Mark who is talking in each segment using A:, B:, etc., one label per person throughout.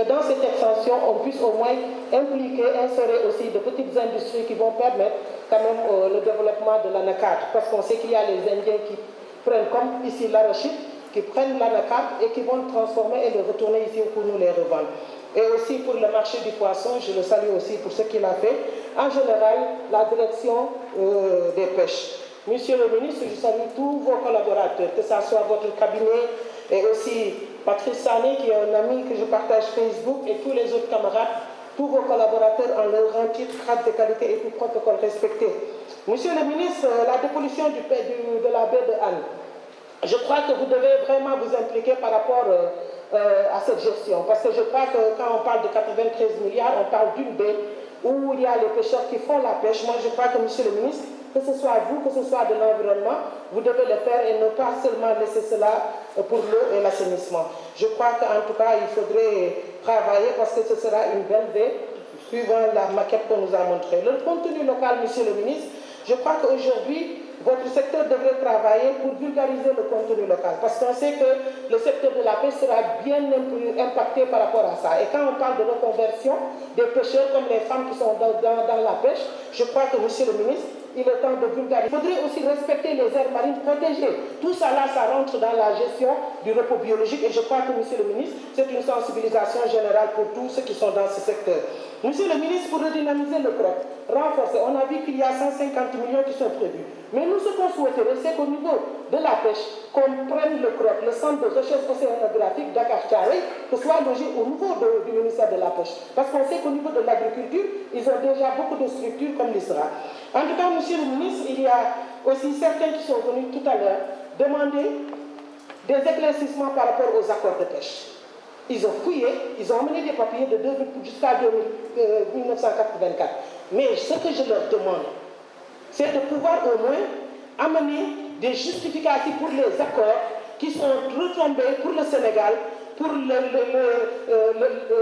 A: Dans cette extension, on puisse au moins impliquer, insérer aussi de petites industries qui vont permettre quand même le développement de l'anacarde. Parce qu'on sait qu'il y a les Indiens qui prennent comme ici l'arachide, qui prennent l'anacarde et qui vont le transformer et le retourner ici pour nous les revendre. Et aussi pour le marché du poisson, je le salue aussi pour ce qu'il a fait. En général, la direction des pêches. Monsieur le ministre, je salue tous vos collaborateurs, que ce soit votre cabinet et aussi Patrice Sané, qui est un ami que je partage Facebook, et tous les autres camarades, tous vos collaborateurs en leur rang, titre, grade de qualité et tout protocole respecté. Monsieur le ministre, la dépollution de la baie de Anne, je crois que vous devez vraiment vous impliquer par rapport à cette gestion. Parce que je crois que quand on parle de 93 milliards, on parle d'une baie où il y a les pêcheurs qui font la pêche. Moi, je crois que, monsieur le ministre, que ce soit vous, que ce soit de l'environnement, vous devez le faire et ne pas seulement laisser cela pour l'eau et l'assainissement. Je crois qu'en tout cas, il faudrait travailler parce que ce sera une belle baie, suivant la maquette qu'on nous a montrée. Le contenu local, monsieur le ministre, je crois qu'aujourd'hui, votre secteur devrait travailler pour vulgariser le contenu local. Parce qu'on sait que le secteur de la pêche sera bien impacté par rapport à ça. Et quand on parle de reconversion des pêcheurs comme les femmes qui sont dans la pêche, je crois que, monsieur le ministre, il est temps de vulgariser. Il faudrait aussi respecter les aires marines protégées. Tout ça là, ça rentre dans la gestion du repos biologique. Et je crois que, monsieur le ministre, c'est une sensibilisation générale pour tous ceux qui sont dans ce secteur. Monsieur le ministre, pour redynamiser le CROC, renforcer, on a vu qu'il y a 150 millions qui sont prévus. Mais nous, ce qu'on souhaiterait, c'est qu'au niveau de la pêche, qu'on prenne le CROC, le Centre de recherche océanographique Dakar-Thiaroye, que soit logé au niveau du ministère de la Pêche. Parce qu'on sait qu'au niveau de l'agriculture, ils ont déjà beaucoup de structures comme l'ISRA. En tout cas, monsieur le ministre, il y a aussi certains qui sont venus tout à l'heure demander des éclaircissements par rapport aux accords de pêche. Ils ont fouillé, ils ont amené des papiers jusqu'à 1984. Mais ce que je leur demande, c'est de pouvoir au moins amener des justificatifs pour les accords qui sont retombés pour le Sénégal, pour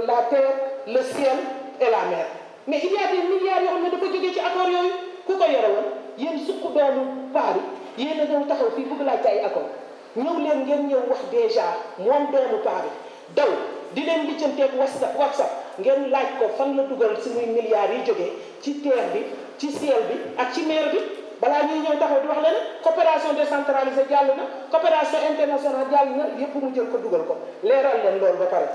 A: la terre, le ciel et la mer. Mais il y a des milliards yoo xam ne dafa jógee ci accords yooyu ku ko yore woon yéen suq doomu paari yéen a ñëw taxaw fii bëgg laaj ay accord ñëw leen ngeen ñëw wax déjà moom doomu paari daw di leen lijjanteeg WhatsApp ngeen laaj ko fan la dugal suñuy milliards yi jógee ci terre bi ci ciel bi ak ci mer bi balaa ñuy ñëw taxaw di wax leen coopération décentralisée jàll na coopération internationale jàll na yépp mu jël ko dugal ko leeral leen loolu ba pare.